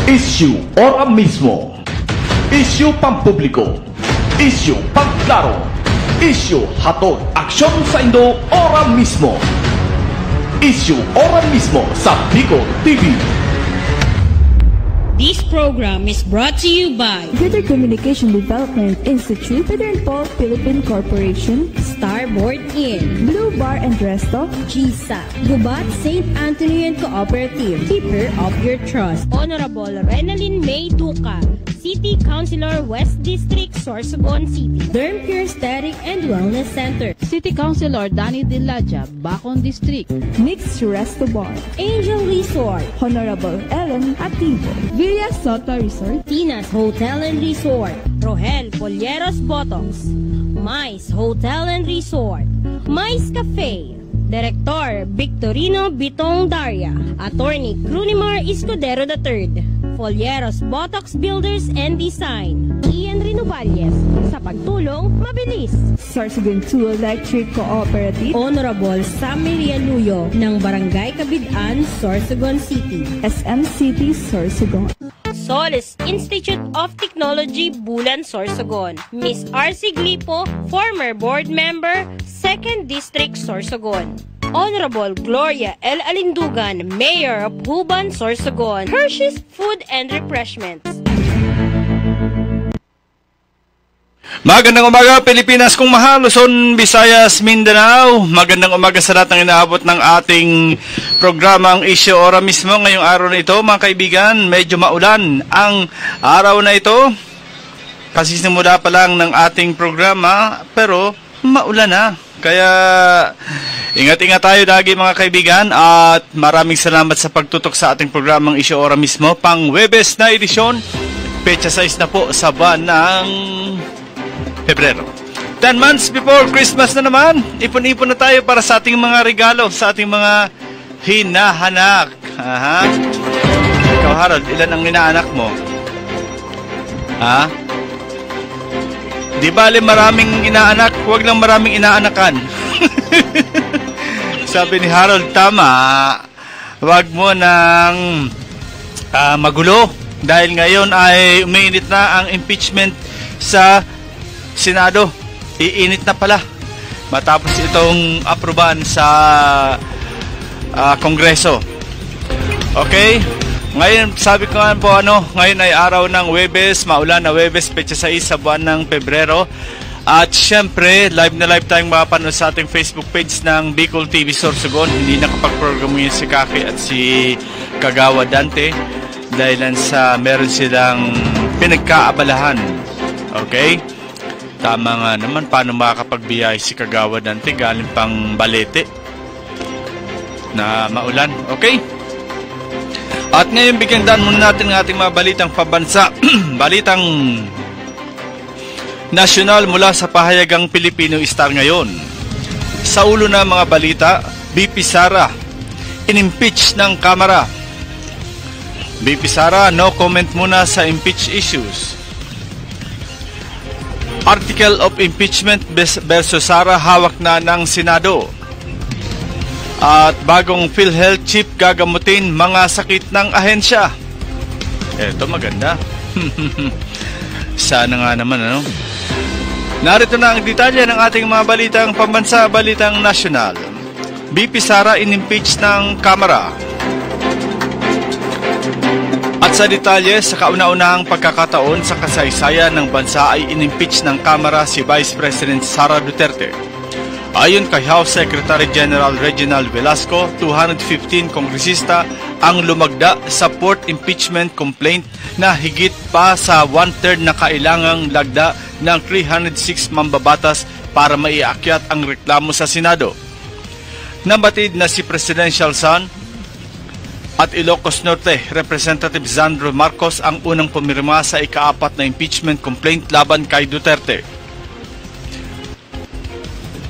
Issue ora mismo. Issue pampubliko. Issue pagklaro. Issue hatod aksyon sa Indo ora mismo. Issue ora mismo sa Bicol TV. This program is brought to you by Greater Communication Development Institute, Southern Pole Philippine Corporation, Starboard Inn, Blue Bar and Resto, GSA, Gubat St. Anthony and Cooperative, Keeper of Your Trust, Honorable Renalyn May Duca, City Councilor West District, Sorsogon City, Derm Care Aesthetic and Wellness Center, City Councilor Danny Dilaja, Bacon District, Mixed Resto Bar, Angel Resort, Honorable Ellen Ativo, Villa Soto Resort, Tina's Hotel and Resort, Rohel Polleros Botox, Mais Hotel and Resort, Mais Cafe, Director Victorino Bitong Daria, Attorney Crunimar Escudero III, Folleros Botox Builders and Design, Ian Renovalles, sa pagtulong mabilis. Sorsogon 2 Electric Cooperative, Honorable Sammy Rialuyo ng Barangay Kabidaan, Sorsogon City, SM City, Sorsogon, Solis Institute of Technology, Bulan, Sorsogon, Miss R.C. Glipo, former board member, 2nd District, Sorsogon, Honorable Gloria L. Alindugan, Mayor of Huban, Sorsogon, Hershey's Food and Refreshments. Magandang umaga Pilipinas, kung mahal, Luzon, Visayas, Mindanao. Magandang umaga sa lahat ng inaabot ng ating programang Issue Ora mismo. Ngayong araw na ito, mga kaibigan, medyo maulan ang araw na ito. Kasi simula pa lang ng ating programa, pero maulan na. Kaya ingat-ingat tayo lagi mga kaibigan, at maraming salamat sa pagtutok sa ating programang Issue Ora mismo. Pang Webes na edisyon, petsa 6 na po sa buwan ng Pebrero. 10 months before Christmas na naman, ipon-ipon na tayo para sa ating mga regalo, sa ating mga hinahanak. Aha. Ikaw Harold, ilan ang inaanak mo? Ha? Di bale maraming inaanak, huwag lang maraming inaanakan. Sabi ni Harold, tama. Huwag mo nang magulo. Dahil ngayon ay umiinit na ang impeachment sa Senado. Iinit na pala matapos itong aprobahan sa Kongreso. Okay? Ngayon, sabi ko nga po, ngayon ay araw ng Webes, maulan na Webes, petsa 6 sa buwan ng Pebrero. At syempre, live na live tayong mapanood sa ating Facebook page ng Bicol TV Sorsogon. Hindi nakapag-program yun si Kaki at si Kagawa Dante dahil sa meron silang pinagkaabalahan. Okay? Tama nga naman, paano makakapagbiyahe si Kagawa Dante galing pang Balete na maulan. Okay? At ngayon, bigyan daan muna natin ang ating mga balitang pabansa. Balitang nasyonal mula sa pahayagang Pilipino Star ngayon. Sa ulo na mga balita, BP Sara, inimpeach ng Kamara. BP Sara, no comment muna sa impeach issues. Article of impeachment versus Sara, hawak na ng Senado. At bagong PhilHealth chief gagamutin mga sakit ng ahensya. Eto maganda. Sana nga naman, Narito na ang detalye ng ating mga balitang pambansa, balitang nasyonal. BP Sara inimpeach ng Kamara. At sa detalye, sa kauna-unahang pagkakataon sa kasaysayan ng bansa ay inimpeach ng Kamara si Vice President Sara Duterte. Ayon kay House Secretary General Reginald Velasco, 215 kongresista ang lumagda sa port impeachment complaint na higit pa sa 1/3 na kailangang lagda ng 306 mambabatas para maiakyat ang reklamo sa Senado. Nabatid na si Presidential Son at Ilocos Norte, Representative Sandro Marcos ang unang pumirma sa ika-4 na impeachment complaint laban kay Duterte.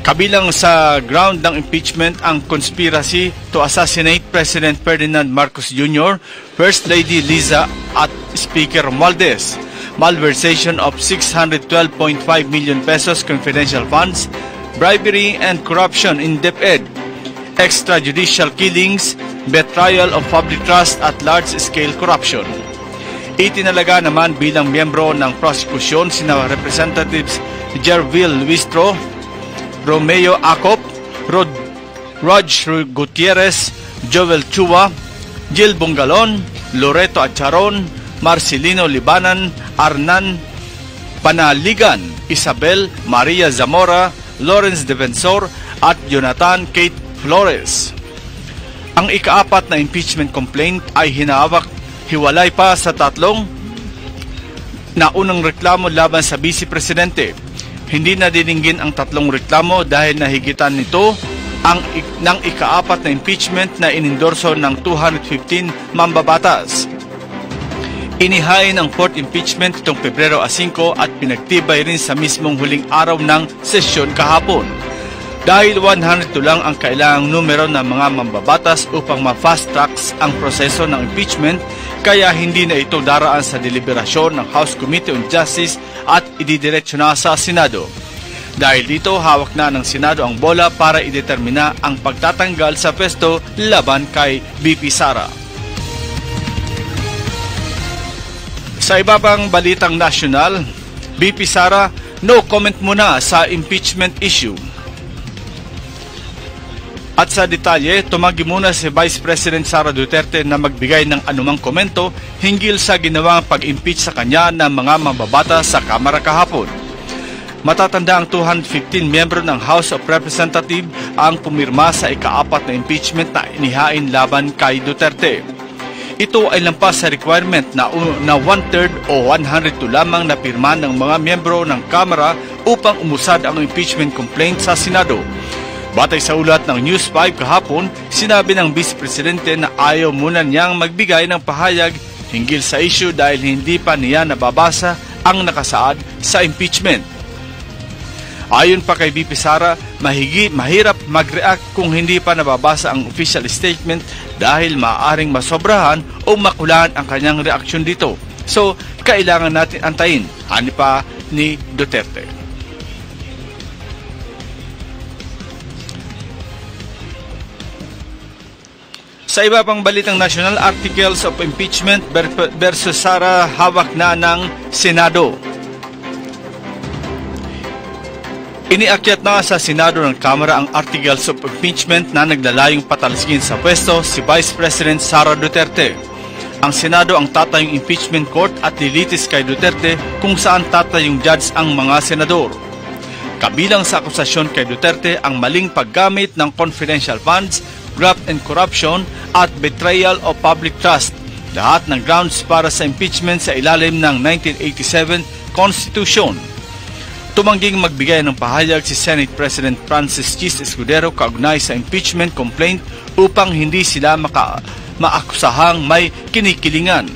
Kabilang sa ground ng impeachment ang conspiracy to assassinate President Ferdinand Marcos Jr., First Lady Liza at Speaker Romualdez, malversation of 612.5 million pesos confidential funds, bribery and corruption in DepEd, extrajudicial killings, betrayal of public trust at large-scale corruption. Itinalaga naman bilang miyembro ng prosekusyon sina Representatives Jervil Luistro, Romeo Acop, Rog Gutierrez, Joel Chua, Jill Bongalon, Loreto Acharon, Marcelino Libanan, Arnan Panaligan, Isabel Maria Zamora, Lawrence Defensor at Jonathan Kate Flores. Ang ika-4 na impeachment complaint ay hinahawak hiwalay pa sa tatlong naunang reklamo laban sa Vice Presidente. Hindi na dininggin ang tatlong reklamo dahil nahigitan nito ng ika-4 na impeachment na inendorso ng 215 mambabatas. Inihain ang 4th impeachment itong Pebrero 5 at pinagtibay rin sa mismong huling araw ng sesyon kahapon. Dahil 102 lang ang kailangang numero ng mga mambabatas upang ma-fast tracks ang proseso ng impeachment, kaya hindi na ito daraan sa deliberasyon ng House Committee on Justice at ididiretso na sa Senado. Dahil dito, hawak na ng Senado ang bola para idetermina ang pagtatanggal sa pwesto laban kay BP Sara. Sa iba pang balitang nasyonal, BP Sara, no comment muna sa impeachment issue. At sa detalye, tumanggi muna si Vice President Sara Duterte na magbigay ng anumang komento hinggil sa ginawang pag-impeach sa kanya ng mga mambabata sa Kamara kahapon. Matatanda ang 215 miyembro ng House of Representatives ang pumirma sa ika-4 na impeachment na inihain laban kay Duterte. Ito ay lampas sa requirement na 1/3 o 102 lamang na pirma ng mga miyembro ng Kamara upang umusad ang impeachment complaint sa Senado. Batay sa ulat ng News 5 kahapon, sinabi ng Vice Presidente na ayaw muna niyang magbigay ng pahayag hinggil sa issue dahil hindi pa niya nababasa ang nakasaad sa impeachment. Ayon pa kay BP Sara, mahirap mag-react kung hindi pa nababasa ang official statement dahil maaaring masobrahan o makulaan ang kanyang reaksyon dito. So, kailangan natin antayin, ani pa ni Duterte. Sa iba pang balitang national, articles of impeachment versus Sara hawak na ng Senado. Iniakyat na sa Senado ng Kamara ang articles of impeachment na naglalayong patalsgin sa pwesto si Vice President Sara Duterte. Ang Senado ang tatayong impeachment court at lilitis kay Duterte kung saan tatayong judge ang mga senador. Kabilang sa akusasyon kay Duterte ang maling paggamit ng confidential funds, graft and corruption at betrayal of public trust. Lahat ng grounds para sa impeachment sa ilalim ng 1987 Constitution. Tumangging magbigay ng pahayag si Senate President Francis Chis Escudero kaugnay sa impeachment complaint upang hindi sila maakusahang may kinikilingan.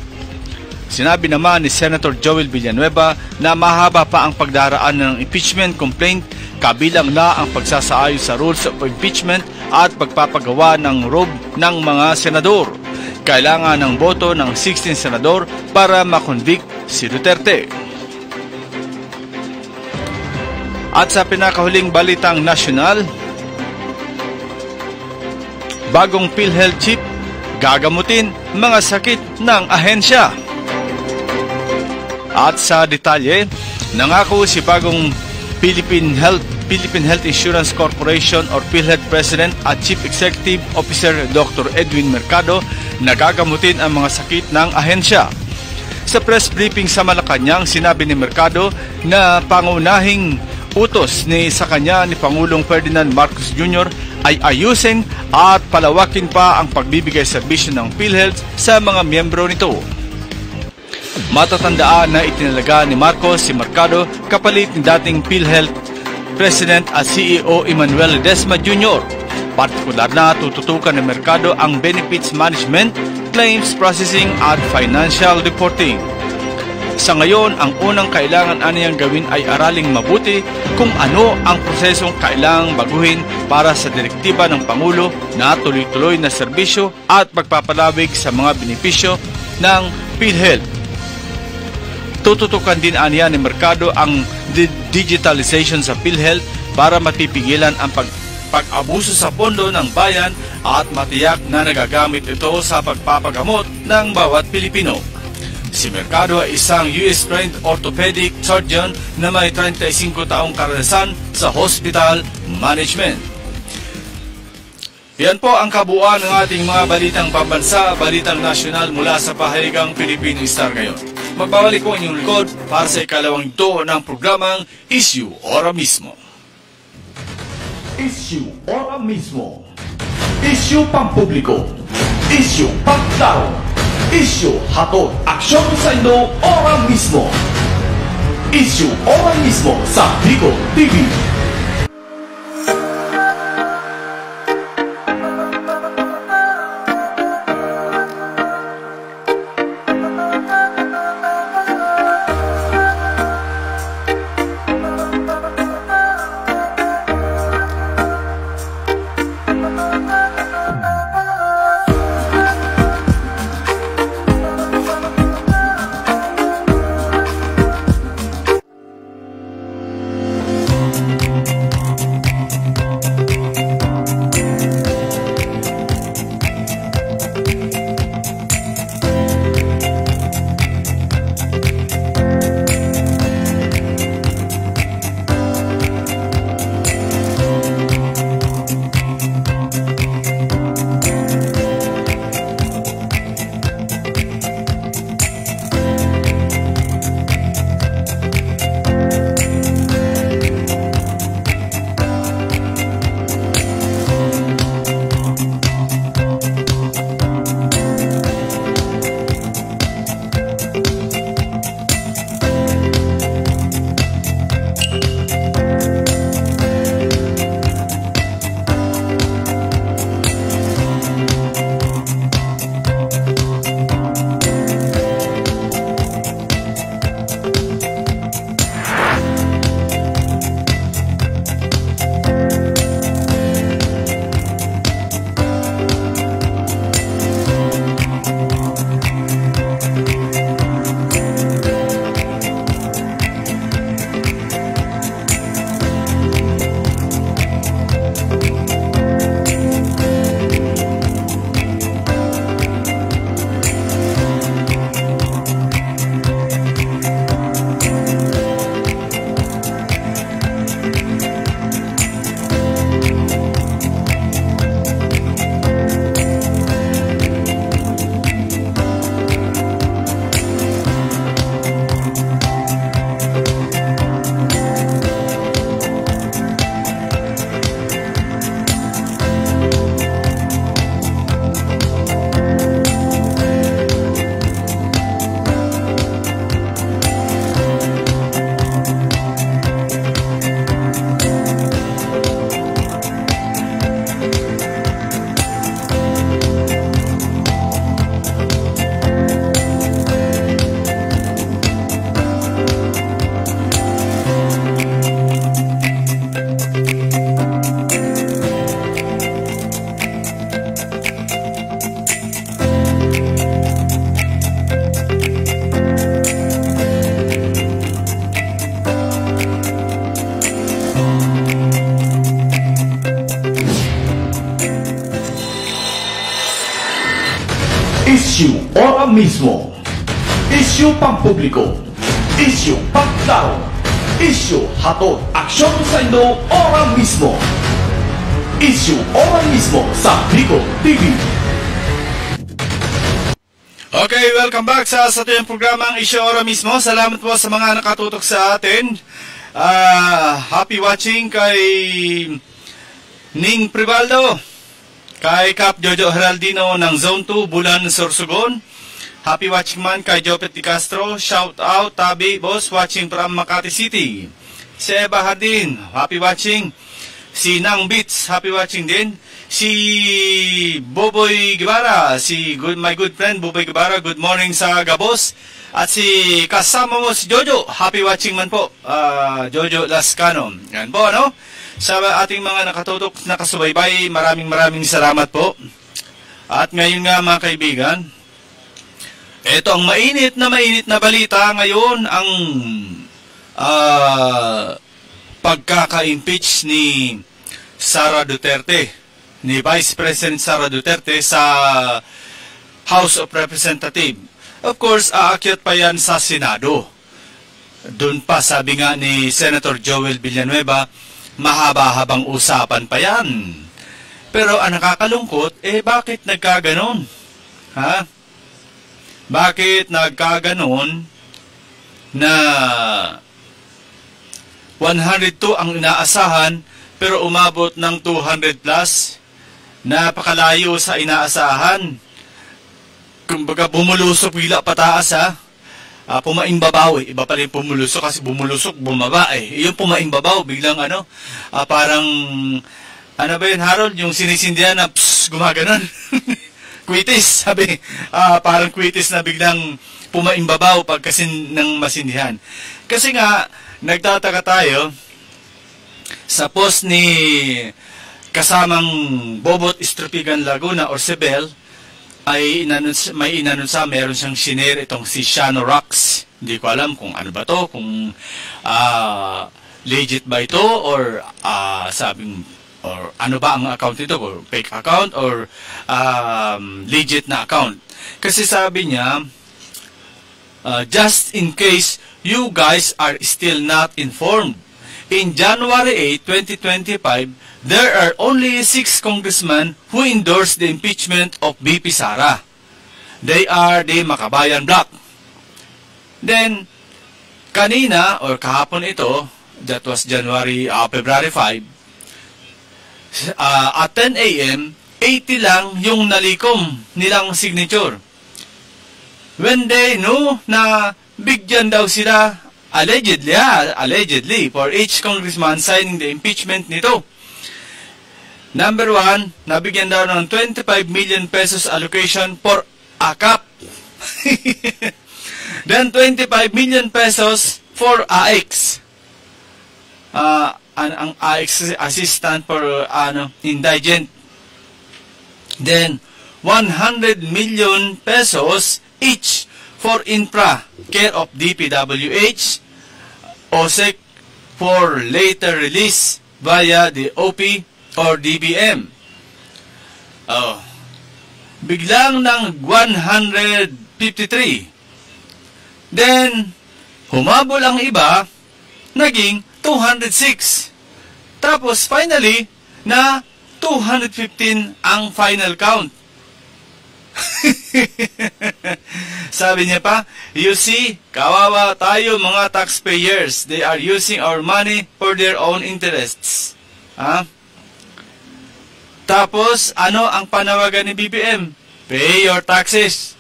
Sinabi naman ni Senator Joel Villanueva na mahaba pa ang pagdaraan ng impeachment complaint, kabilang na ang pagsasaayos sa rules of impeachment at pagpapagawa ng robe ng mga senador. Kailangan ng boto ng 16 senador para makonvict si Duterte. At sa pinakahuling balitang nasyonal, bagong PhilHealth chip, gagamutin mga sakit ng ahensya. At sa detalye, nangako si bagong Philippine Health Insurance Corporation or PhilHealth President at Chief Executive Officer Dr. Edwin Mercado na gagamutin ang mga sakit ng ahensya. Sa press briefing sa Malacanang, sinabi ni Mercado na pangunahing utos sa kanya ni Pangulong Ferdinand Marcos Jr. ay ayusin at palawakin pa ang pagbibigay serbisyo ng PhilHealth sa mga miyembro nito. Matatandaan na itinalaga ni Marcos si Mercado kapalit ni dating PhilHealth President at CEO Emmanuel Ledesma Jr. Partikular na tututukan ni Mercado ang benefits management, claims processing at financial reporting. Sa ngayon, ang unang kailangan aniyang gawin ay araling mabuti kung ano ang prosesong kailangang baguhin para sa direktiba ng Pangulo na tuloy-tuloy na serbisyo at pagpapalawig sa mga benepisyo ng PhilHealth. Tututukan din aniya ni Mercado ang digitalization sa PhilHealth para mapipigilan ang pag-abuso sa pondo ng bayan at matiyak na nagagamit ito sa pagpapagamot ng bawat Pilipino. Si Mercado ay isang US-trained orthopedic surgeon na may 35 taong karanasan sa hospital management. Yan po ang kabuuan ng ating mga balitang pambansa, balitang nasyonal mula sa pahayagang Filipino Star ngayon. Magbabalik po inyong likod para sa ikalawang ito ng programang Issue Ora Mismo. Issue Ora Mismo. Issue pampubliko. Issue pagklaro. Issue hatod aksyon sa Indo Ora Mismo. Issue Ora Mismo sa Bicol TV. Issue Ora Mismo. Issue pampubliko. Issue pagklaro. Issue hatod aksyon sa Indo Ora Mismo. Issue Ora Mismo sa Bicol TV. Okay, welcome back sa ating programang Issue Ora Mismo. Salamat po sa mga nakatutok sa atin. Happy watching kay Ning Privaldo, kay Cap Jojo Heraldino ng Zone 2, Bulan, Sorsogon. Happy watching man kay Jopet Di Castro. Shout out, Tabi, boss, watching from Makati City. Si Eva Hardin, happy watching. Si Nang Beats, happy watching din. Si Boboy Guevara, my good friend Boboy Guevara, good morning sa Gabos. At si kasama mo si Jojo, happy watching man po, Jojo Lascano. Yan po, ano? Sa ating mga nakatutok, nakasubaybay, maraming salamat po. At ngayon nga mga kaibigan, ito ang mainit na balita ngayon, ang pagkaka-impeach ni Sara Duterte, ni Vice President Sara Duterte sa House of Representatives. of course, aakyat pa yan sa Senado. Doon pa, sabi nga ni Senator Joel Villanueva, mahaba-habang usapan pa yan. Pero ang nakakalungkot, bakit nagkaganon? Ha? Bakit nagkaganon na 102 ang inaasahan pero umabot ng 200 plus? Napakalayo sa inaasahan. Kumbaga bumulusok bigla pataas ha. Pumaimbabaw iba pa rin pumulusok kasi bumulusok bumaba yung pumaimbabaw biglang parang ano ba yun, Harold, yung sinisindihan na gumaganon. Kwitis, sabi, parang kwitis na biglang pumaimbabaw pagkasin ng masindihan. Kasi nga nagtataka tayo sa post ni kasamang Bobot Istrupigan Laguna or Sebel ay may meron siyang shinare itong si Shano Rocks. Hindi ko alam kung ano ba to, kung legit ba ito or or ano ba ang account nito, or fake account or legit na account. Kasi sabi niya, just in case you guys are still not informed, in January 8, 2025, there are only 6 congressmen who endorsed the impeachment of BP Sara. They are the Makabayan Bloc. Then, kanina, or kahapon ito, that was February 5, at 10 a.m., 80 lang yung nalikom nilang signature. When they know na bigyan daw sila, allegedly, for each congressman signing the impeachment nito. Number 1, nabigyan daw ng 25 million pesos allocation for AKAP. Then 25 million pesos for AX. Ang AX assistant for indigent. Then 100 million pesos each for infra care of DPWH, OSEC for later release via the OP or DBM. Biglang ng 153. Then humabol ang iba, naging 206. Tapos finally na 215 ang final count. Sabi niya pa, you see, kawawa tayo mga taxpayers. They are using our money for their own interests. Tapos, ano ang panawagan ni BBM? Pay your taxes.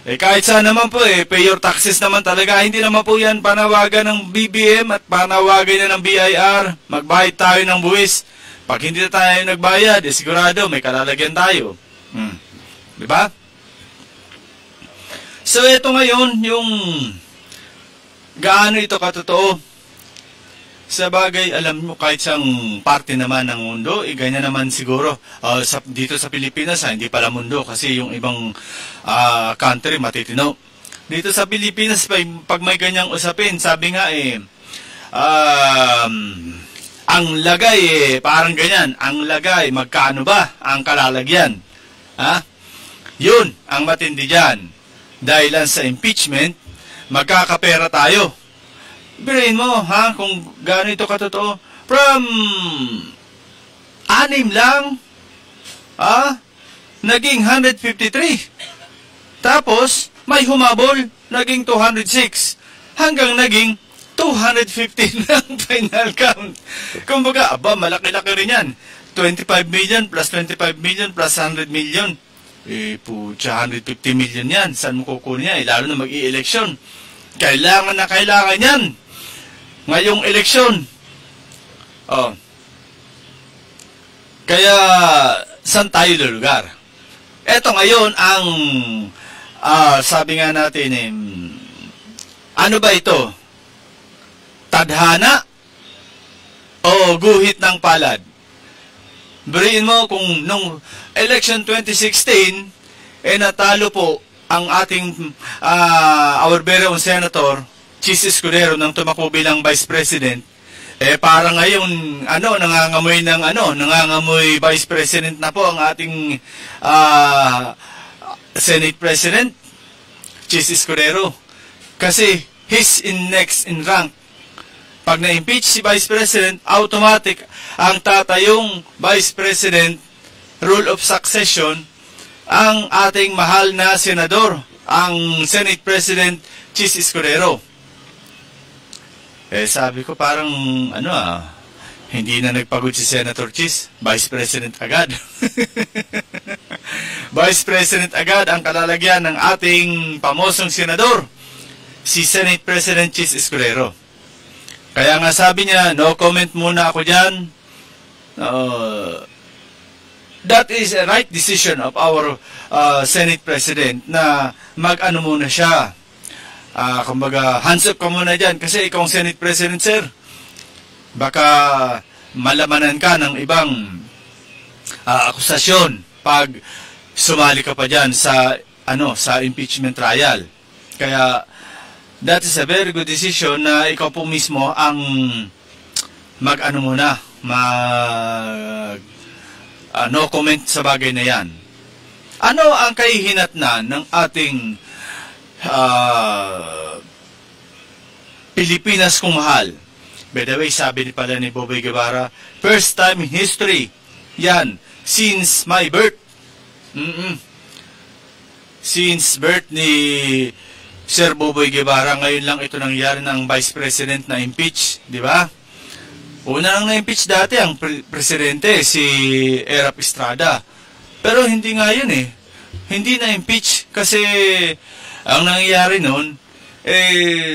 Kahit saan naman po pay your taxes naman talaga. Hindi naman po yan panawagan ng BBM at panawagan niya ng BIR. Magbayad tayo ng buwis. Pag hindi na tayo nagbayad, sigurado may kalalagyan tayo. Diba? So, ito ngayon, yung gaano ito katotoo. Sa bagay, alam mo, kahit siyang parte naman ng mundo, ganyan naman siguro. Dito sa Pilipinas, hindi pala mundo kasi yung ibang country matitino. Dito sa Pilipinas, pag may ganyang usapin, sabi nga ang lagay parang ganyan. Ang lagay, magkano ba ang kalalagyan? Yun ang matindi dyan. Dahil sa impeachment, magkakapera tayo. Birahin mo, kung gaano ito katotoo. From 6 lang, naging 153. Tapos, may humabol, naging 206. Hanggang naging 215 ng final count. Kumbaga, malaki-laki rin yan. 25 million plus 25 million plus 100 million. Pucha, 150 million yan. Saan mo kukunin yan? Lalo na mag-i-eleksyon. Kailangan yan. Ngayong eleksyon. Kaya, saan tayo lulugar? Eto ngayon ang sabi nga natin ano ba ito? Tadhana o guhit ng palad? Buriin mo kung nung election 2016 natalo po ang ating our very own senator Chis Escudero nang tumakbo bilang vice president, para ngayon nangangamoy vice president na po ang ating Senate president. Chis Escudero. Kasi he's in next in rank. Pag na-impeach si Vice President, automatic ang tatayong Vice President, rule of succession, ang ating mahal na senador, ang Senate President Chis Escudero. Sabi ko parang hindi na nagpagod si Senator Chis, Vice President agad. Vice President agad ang kalalagyan ng ating pamosong senador, si Senate President Chis Escudero. Kaya nga sabi niya, no comment muna ako dyan. That is a right decision of our Senate President na mag-ano muna siya. Kumbaga, hands up ka muna dyan kasi ikaw ang Senate President, sir. Baka malamanan ka ng ibang akusasyon pag sumali ka pa dyan sa impeachment trial. Kaya that is a very good decision na ikaw po mismo ang no comment sa bagay na yan. Ano ang kahihinatnan ng ating Pilipinas kung mahal? By the way, sabi pala ni Boboy Guevara, first time in history, yan, since my birth. Since birth ni Sir Boboy Guevara, ngayon lang ito nangyari ng Vice President na impeach, di ba? Una nang na-impeach dati ang presidente, si Erap Estrada. Pero hindi nga yun eh. Hindi na-impeach kasi ang nangyayari nun,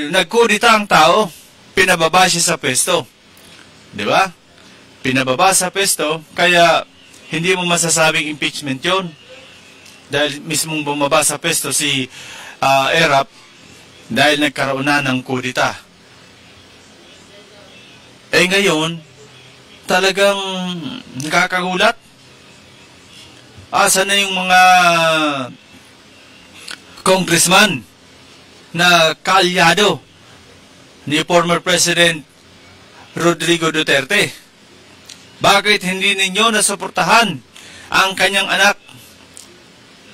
nagkudita ang tao, pinababa siya sa pwesto. Di ba? Pinababa sa pwesto, kaya hindi mo masasabing impeachment yon. Dahil mismong bumaba sa pwesto si Erap dahil nagkaroon na ng kudita. Ngayon, talagang nakakagulat. Asa na yung mga congressman na kaalyado ni former President Rodrigo Duterte? Bakit hindi ninyo nasuportahan ang kanyang anak?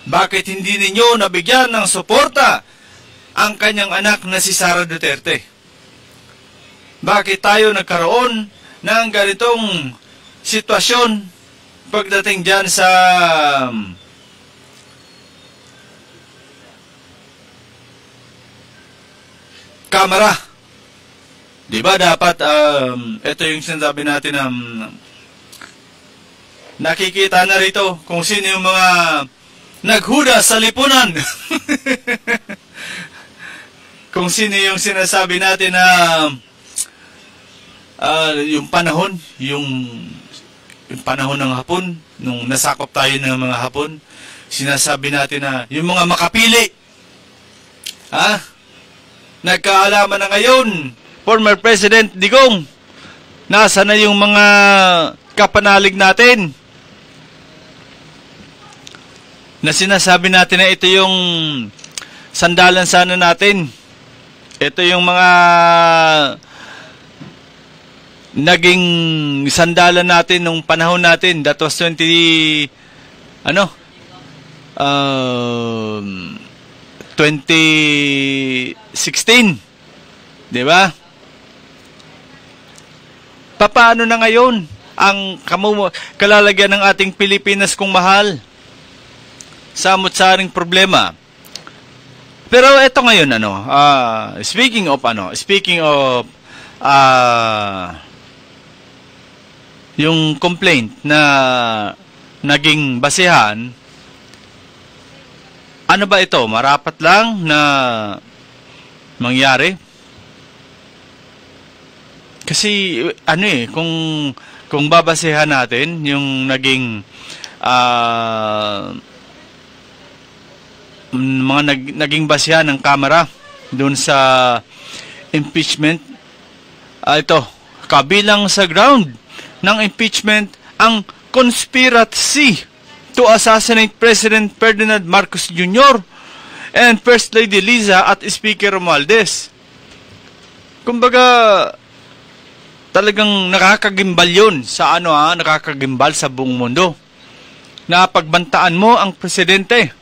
Bakit hindi ninyo nabigyan ng suporta ang kanyang anak na si Sara Duterte? Bakit tayo nagkaroon ng ganitong sitwasyon pagdating dyan sa Kamara? Diba dapat ito yung sinasabi natin na nakikita na rito kung sino yung mga naghuda sa lipunan. Kung sino yung sinasabi natin na yung panahon ng Hapon, nung nasakop tayo ng mga Hapon, sinasabi natin na yung mga makapili, nagkaalaman na ngayon, former President Digong, nasa na yung mga kapanalig natin, na sinasabi natin na ito yung sandalan sana natin, ito yung mga naging sandalan natin nung panahon natin. That was 2016, di ba? Paano na ngayon ang kalalagyan ng ating Pilipinas kung mahal? Samot-saring problema. Pero ito ngayon speaking of yung complaint na naging basehan, ano ba ito? Marapat lang na mangyari? Kasi kung babasehan natin yung naging naging basehan ng Kamara doon sa impeachment, ito, kabilang sa ground ng impeachment ang conspiracy to assassinate President Ferdinand Marcos Jr. and First Lady Liza at Speaker Romualdez. Kumbaga, talagang nakakagimbal yun sa nakakagimbal sa buong mundo. Na pagbantaan mo ang presidente.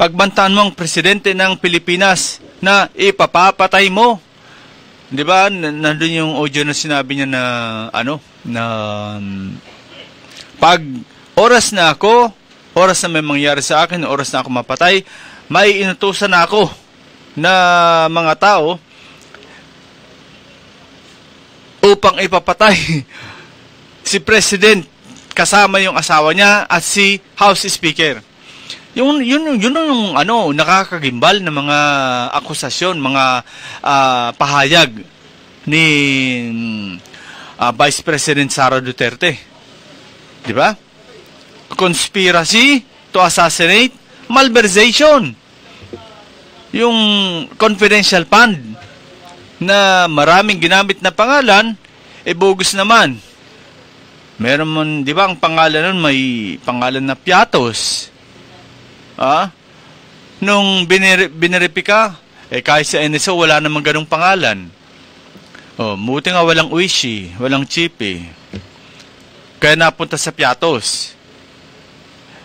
pagbantaan mo ang presidente ng Pilipinas na ipapapatay mo. Di ba? Nandun yung audio na sinabi niya na, pag oras na may mangyari sa akin, oras na ako mapatay, may inutusan na ako na mga tao upang ipapatay si President kasama yung asawa niya at si House Speaker. Yun yung nakakagimbal na mga akusasyon, mga pahayag ni Vice President Sara Duterte. Di ba? Conspiracy to assassinate, malversation. Yung confidential fund na maraming ginamit na pangalan, bogus naman. Meron man, di ba, ang pangalan nun may pangalan na Piatos. Nung bineripika, kahit sa NSO, wala namang ganung pangalan. Buti nga walang Uishi, walang Chipi. Kaya napunta sa Piatos.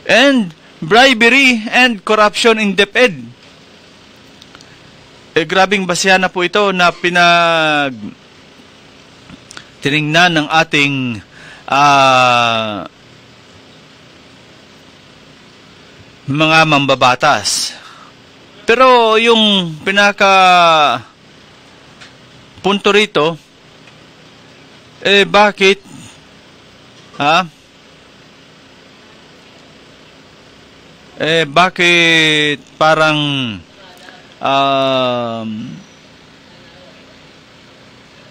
And bribery and corruption in DepEd. Grabing basya na po ito na tiningnan ng ating mga mambabatas. Pero yung punto rito, bakit bakit parang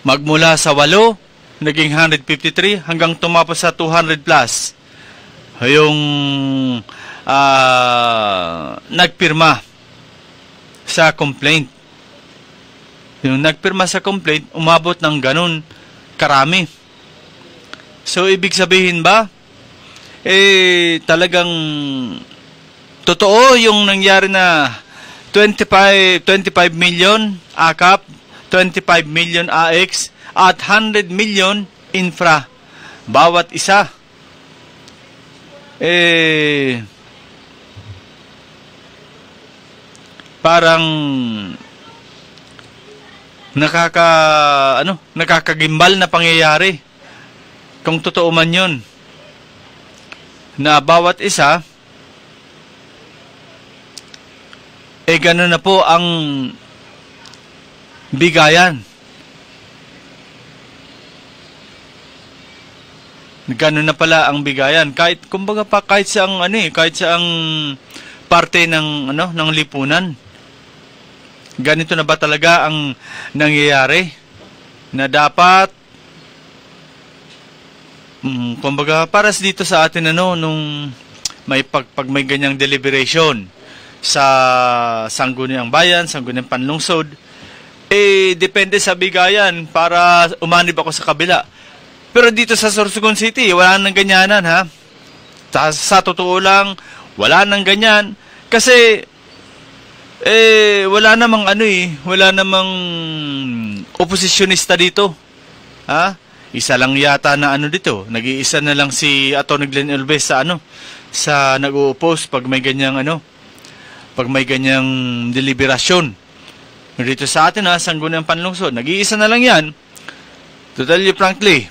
magmula sa 8 naging 153 hanggang tumapos sa 200 plus yung nagpirma sa complaint. Yung nagpirma sa complaint, umabot ng ganun karami. So, ibig sabihin ba, talagang totoo yung nangyari na 25 million AKAP, 25 million AX, at 100 million infra. Bawat isa. Parang nakakagimbal na pangyayari. Kung totoo man yun. Na bawat isa, gano'n na po ang bigayan. Gano'n na pala ang bigayan. Kahit sa ang parte ng lipunan. Ganito na ba talaga ang nangyayari? Na dapat para dito sa atin nung pag may ganyang deliberation sa Sangguniang Bayan, Sangguniang Panlungsod, depende sa bigayan para umanib ako sa kabila. Pero dito sa Sorsogon City, wala nang ganyanan, ha? Sa totoo lang, wala nang ganyan. Kasi, wala namang wala namang oposisyonista dito. Ha? Isa lang yata na dito. Nag-iisa na lang si Atty. Glenn Elves sa nag-uupos pag may ganyang pag may ganyang deliberasyon. Dito sa atin, Sangguniang Panlungsod, nag-iisa na lang yan. Totally frankly.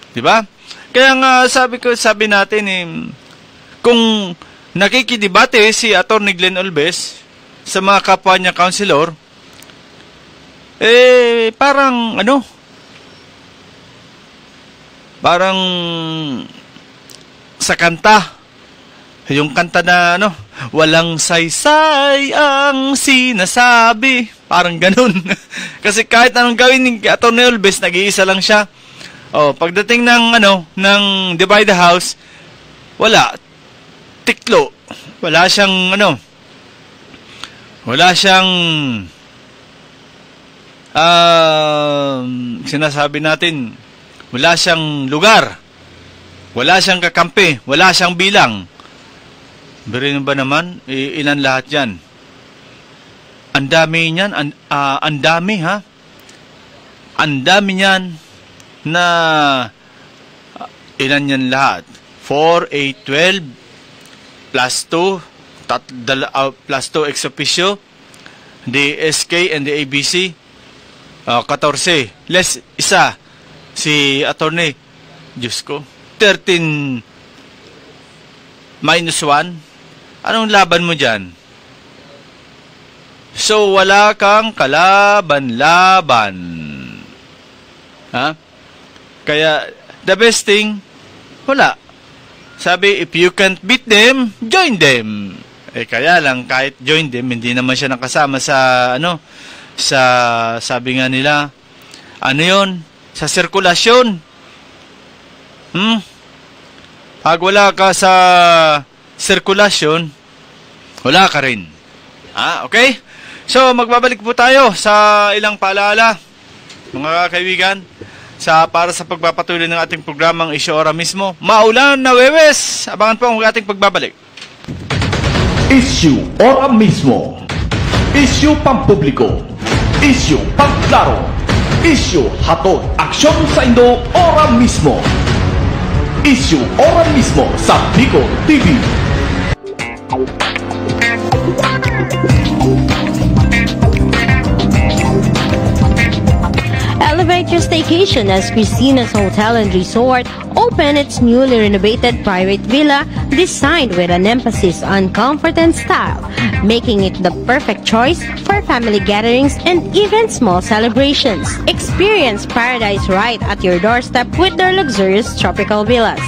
Di ba? Kaya nga sabi natin kung nakikidebate si Atty. Glenn Elves sa mga kapwa niya councilor, parang parang sa kanta, yung kanta na walang saysay ang sinasabi, parang ganun. Kasi kahit anong gawin ni Atty. Elves, nag-iisa lang siya. Pagdating ng divide the house, wala, tiklo, wala siyang sinasabi natin, wala siyang lugar, wala siyang kakampi, wala siyang bilang. Birin ba naman, ilan lahat yan? Ang dami niyan, ang dami, ha? Ang dami niyan na ilan yan lahat? 4, 8, 12, plus 2, plus 2 ex officio, the SK and the ABC, 14. Less isa, si attorney, Diyos ko, 13 minus 1. Anong laban mo dyan? So, wala kang kalaban-laban. Ha? Kaya, the best thing, wala. Sabi, if you can't beat them, join them. Kaya lang, kahit join them, hindi naman siya nakasama sa, sabi nga nila, yon? Sa sirkulasyon. Pag wala ka sa sirkulasyon, wala ka rin. Okay? So, magbabalik po tayo sa ilang paalala, mga kaibigan, para sa pagpapatuloy ng ating programang Isyu Ora Mismo. Maulan na Webes! Abangan po ang ating pagbabalik. Isyu Ora Mismo. Isyu pampubliko. Isyu pangklaro. Isyu hatod aksyon sa Indo Ora Mismo. Isyu Ora Mismo sa Bicol TV. Elevate your staycation as Christina's Hotel and Resort opened its newly renovated private villa designed with an emphasis on comfort and style, making it the perfect choice for family gatherings and even small celebrations. Experience paradise right at your doorstep with their luxurious tropical villas,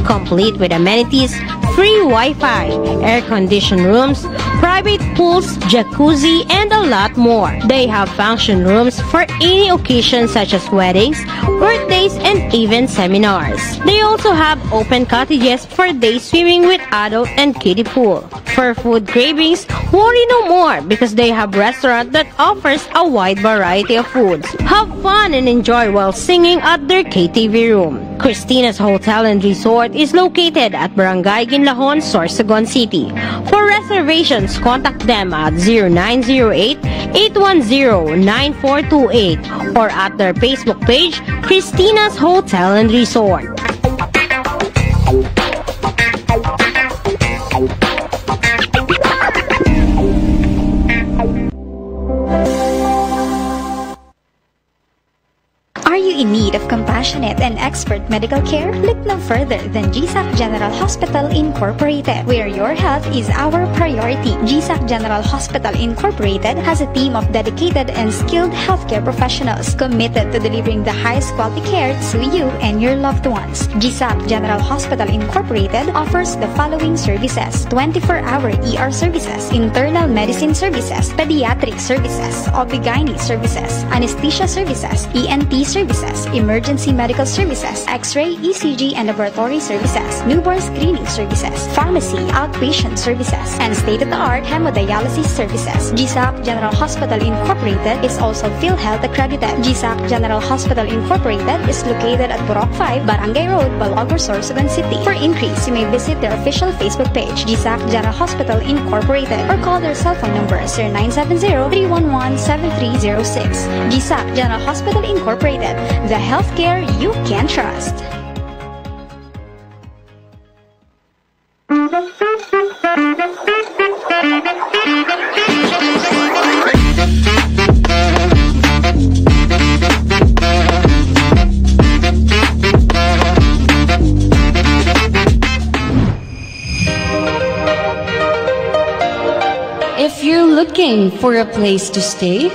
complete with amenities, free Wi-Fi, air-conditioned rooms, private pools, jacuzzi, and a lot more. They have function rooms for any occasion such as weddings, birthdays, and even seminars. They also have open cottages for day swimming with adult and kiddie pool. For food cravings, worry no more because they have restaurant that offers a wide variety of foods. Have fun and enjoy while singing at their KTV room. Christina's Hotel and Resort is located at Barangay Ginlahon, Sorsogon City. For reservations, contact them at 0908-810-9428 or at their Facebook page, Christina's Hotel and Resort. Are you in need of compassionate and expert medical care? Look no further than GSAC General Hospital Incorporated, where your health is our priority. GSAC General Hospital Incorporated has a team of dedicated and skilled healthcare professionals committed to delivering the highest quality care to you and your loved ones. GSAC General Hospital Incorporated offers the following services: 24-hour ER services, internal medicine services, pediatric services, OB/GYN services, anesthesia services, ENT services, emergency medical services, X-ray, ECG, and laboratory services, newborn screening services, pharmacy, outpatient services, and state-of-the-art hemodialysis services. GSAC General Hospital Incorporated is also PhilHealth accredited. GSAC General Hospital Incorporated is located at Purok 5, Barangay Road, Balagor, Sorsogon City. For inquiries, you may visit their official Facebook page, GSAC General Hospital Incorporated, or call their cell phone number 0970-311-7306. GSAC General Hospital Incorporated, the healthcare you can trust. If you're looking for a place to stay,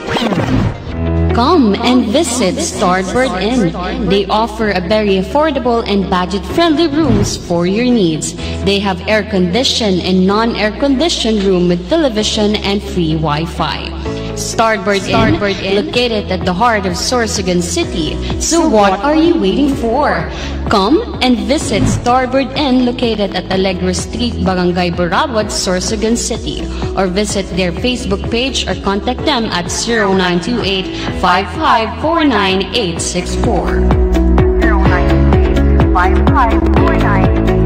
come and visit Starboard Inn. They offer a very affordable and budget-friendly rooms for your needs. They have air-conditioned and non-air-conditioned room with television and free Wi-Fi. Starboard Inn, located at the heart of Sorsogon City. So what are you waiting for? Come and visit Starboard Inn, located at Alegre Street, Barangay Burabot, Sorsogon City, or visit their Facebook page or contact them at 0928-5549864. 0928-5549864.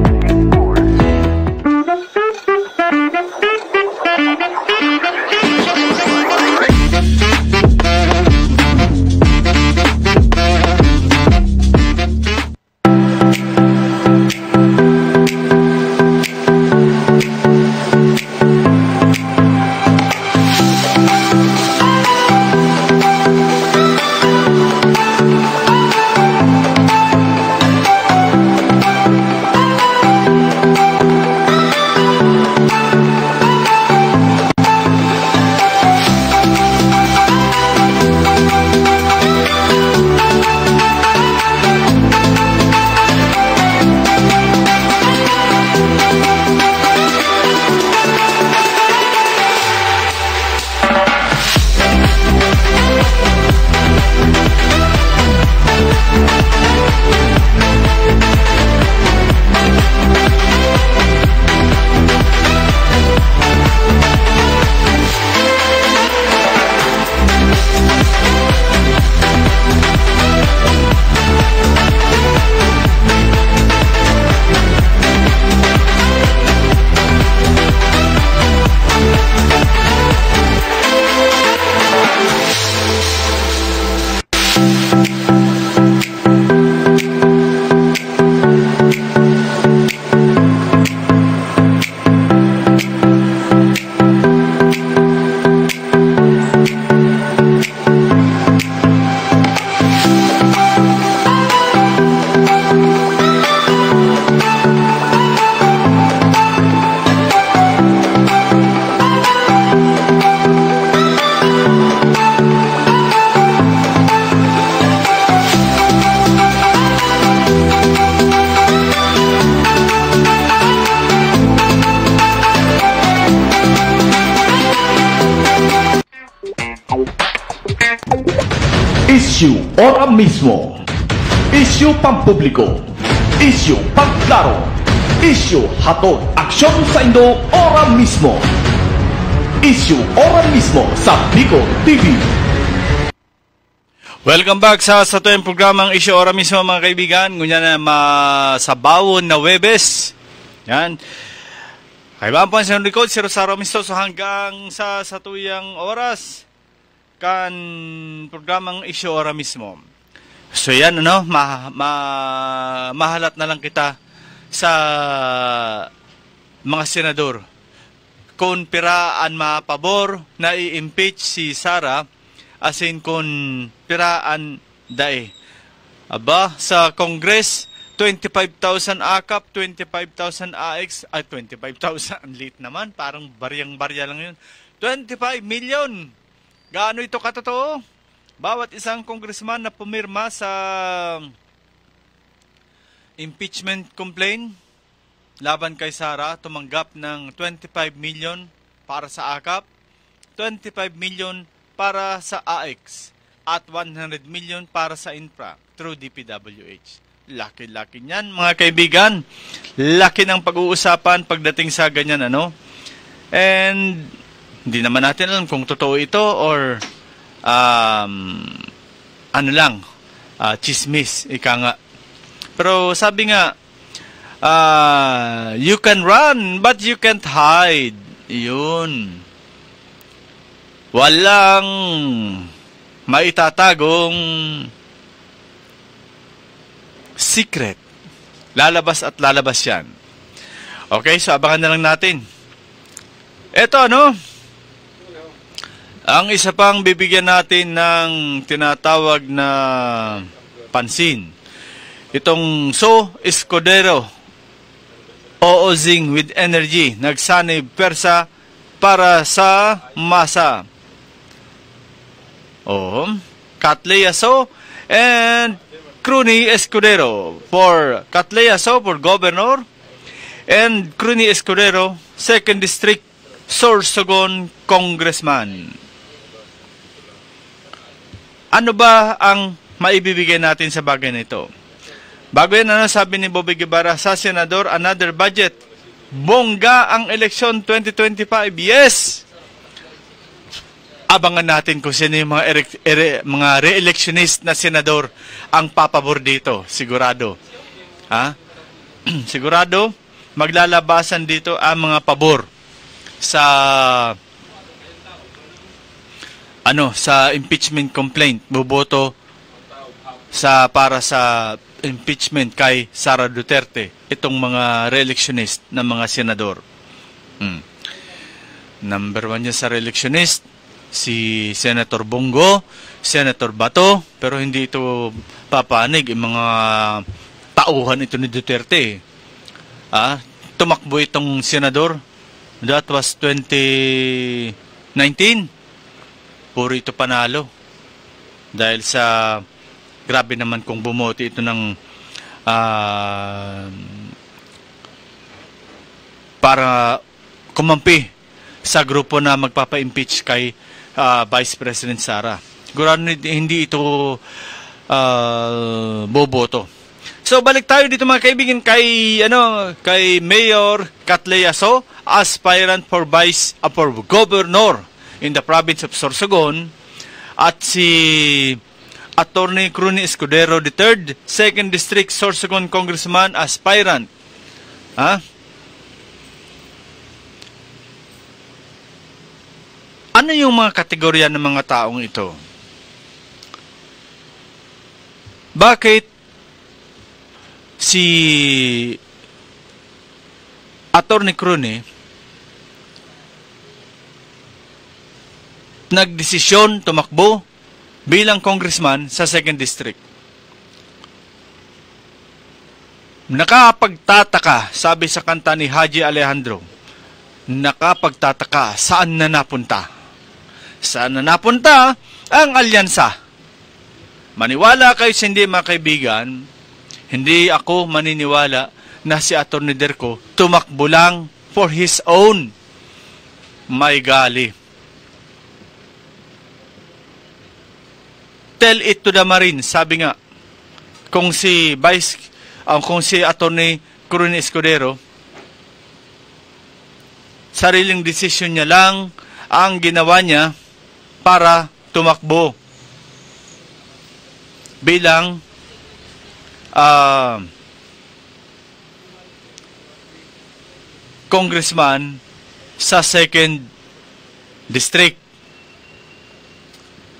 Issue ora mismo. Issue pampubliko. Issue pagklaro. Issue hatod aksyon sa Indo ora mismo. Issue ora mismo sa Bicol TV. Welcome back sa tuyong programang Issue ora mismo mga kaibigan. Ngunyan na masabawon na Webes. Yan. Kaibahan po ang sinong likod, si Rosario Mistoso hanggang sa tuyang oras kan programang Issue ora mismo. So yan ano, mahalat na lang kita sa mga senador. Kung piraan mapabor na i-impeach si Sara, asin kung piraan dae. Aba, sa Congress, 25,000 AKAP, 25,000 AX, ay 25,000, late naman, parang baryang-barya lang yun. 25 million! Gaano ito katotoo? Bawat isang congressman na pumirma sa impeachment complaint laban kay Sara, tumanggap ng 25 million para sa AKAP, 25 million para sa AX, at 100 million para sa infra through DPWH. Laki-laki niyan, mga kaibigan. Laki ng pag-uusapan pagdating sa ganyan, ano? And hindi naman natin alam kung totoo ito or ano lang, chismis, ika nga. Pero sabi nga, you can run but you can't hide. Yun. Walang maitatagong secret. Lalabas at lalabas yan. Okay, so abangan na lang natin. Eto ano, ang isa pang bibigyan natin ng tinatawag na pansin. Itong So Escudero, oozing with energy, nagsanib persa para sa masa. Catlea So and Cruni Escudero. For Catlea So for governor and Cruni Escudero, 2nd District, Sorsogon congressman. Ano ba ang maibibigay natin sa bagay na ito? Bago yan, ano sabi ni Bobby Guevara sa senador, another budget. Bongga ang eleksyon 2025. Yes! Abangan natin kung sino yung mga re-electionist na senador ang papabor dito. Sigurado. Ha? Sigurado, maglalabasan dito ang mga pabor sa sa impeachment complaint, boboto para sa impeachment kay Sara Duterte, itong mga re-electionist na mga senador. Number 1 niya sa re-electionist, si Senator Bongo, Senator Bato, pero hindi ito papanig, yung mga tauhan ito ni Duterte. Tumakbo itong senador, that was 2019. Puro ito panalo. Dahil sa grabe naman kung bumoti ito ng para kumampi sa grupo na magpapa-impeach kay Vice President Sara. Sigurado hindi ito boboto. So balik tayo dito mga kaibigan kay Mayor Catlea So, aspirant for governor in the province of Sorsogon, at si Attorney Cruni Escudero III, 2nd District Sorsogon Congressman, aspirant. Ano yung mga kategorya ng mga taong ito? bakit si Atty. Cruni nagdesisyon tumakbo bilang congressman sa 2nd District. Nakapagtataka, sabi sa kanta ni Haji Alejandro, nakapagtataka saan na napunta. Saan na napunta ang alyansa? Maniwala kayo sa hindi, mga kaibigan, hindi ako maniniwala na si Atty. Derco tumakbo lang for his own. My golly. Tell it to the Marines, sabi nga, kung si Atty. Cruni Escudero, sariling desisyon niya lang ang ginawa niya para tumakbo bilang congressman sa 2nd District.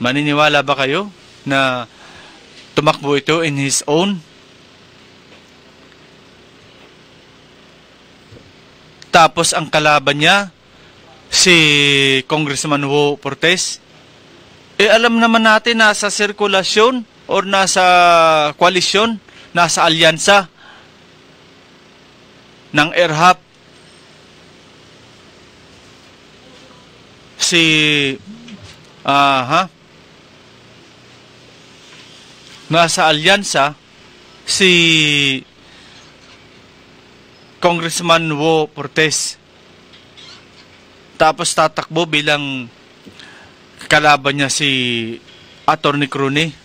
Maniniwala ba kayo na tumakbo ito in his own? Tapos ang kalaban niya, si Congressman Wo Portes, alam naman natin nasa sirkulasyon or nasa koalisyon, nasa alyansa ng ERHAP. Nasa alyansa si Congressman Wo Portes. Tapos tatakbo bilang kalaban niya si Atty. Cruni.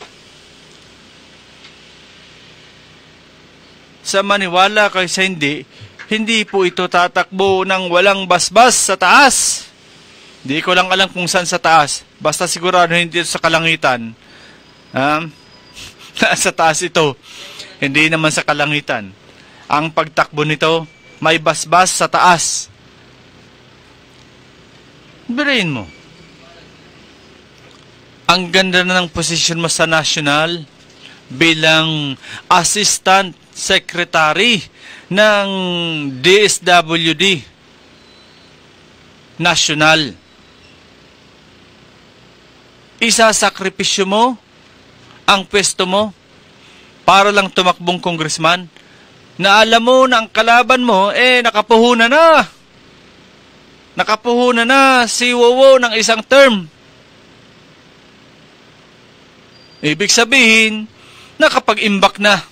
Sa maniwala kayo sa hindi po ito tatakbo ng walang basbas sa taas. Hindi ko lang alam kung saan sa taas. Basta sigurado hindi ito sa kalangitan. Sa taas ito. Hindi naman sa kalangitan. Ang pagtakbo nito, may basbas sa taas. Birain mo. Ang ganda na ng posisyon mo sa national bilang Assistant Secretary ng DSWD National. Isasakripisyo mo ang pwesto mo para lang tumakbong congressman na alam mo na ang kalaban mo, nakapuhunan na. Nakapuhunan na si Wowo ng isang term. Ibig sabihin, nakapag-imbak na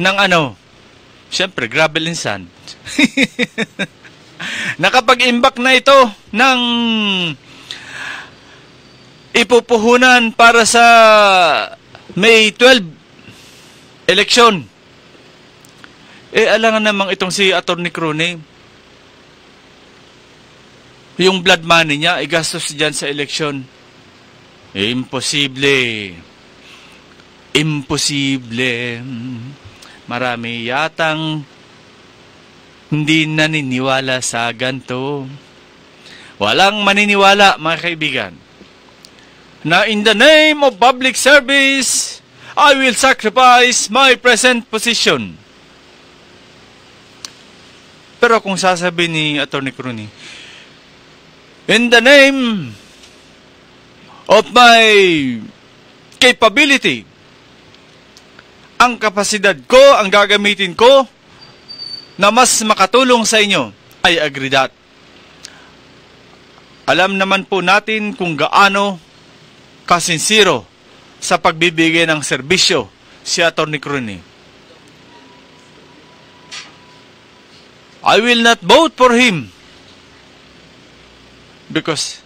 ng siyempre, gravel and sand. Nakapag-imbak na ito ng ipupuhunan para sa May 12 election. Alangan namang itong si Atty. Cruni, yung blood money niya, igastos dyan sa election. Imposible. Imposible. Marami yatang hindi naniniwala sa ganito. Walang maniniwala, mga kaibigan, na in the name of public service, I will sacrifice my present position. Pero kung sasabihin ni Atty. Cruni, in the name of my capability, ang kapasidad ko, ang gagamitin ko na mas makatulong sa inyo, I agree that. Alam naman po natin kung gaano kasinsiro sa pagbibigay ng serbisyo si Atty. Cruni. I will not vote for him because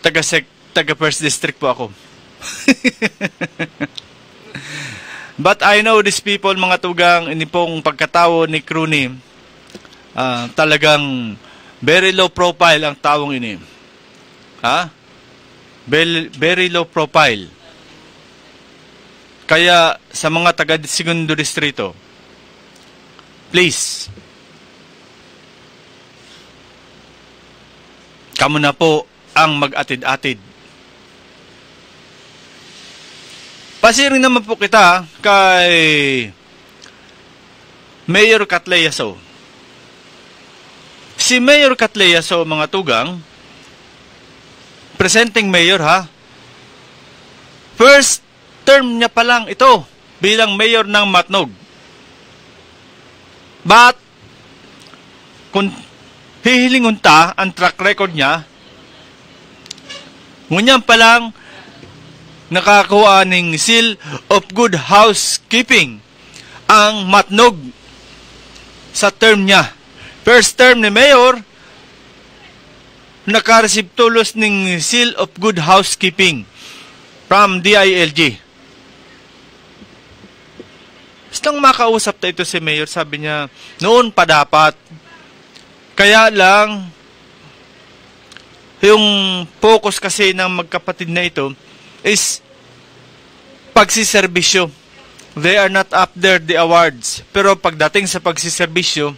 taga 1st District po ako. But I know these people, mga tugang, ini pong pagkatao ni Cruni, talagang very low profile ang tawong ini. Very low profile. Kaya sa mga taga 2nd Distrito, please, kamu na po ang mag-atid-atid. Pasiring naman po kita kay Mayor Catleyaso. Si Mayor Catleyaso, mga tugang, presenting mayor ha, first term niya pa lang ito bilang mayor ng Matnog. But, kung hihilingon ta ang track record niya, ngunyan pa lang nakakuha ng Seal of Good Housekeeping ang Matnog sa term niya. First term ni Mayor, nakareceive tulos ng Seal of Good Housekeeping from DILG. Nang makausap na ito si Mayor, sabi niya, noon pa dapat. Kaya lang, yung focus kasi ng magkapatid na ito is pagsiservisyo. They are not up there the awards. Pero pagdating sa pagsiservisyo,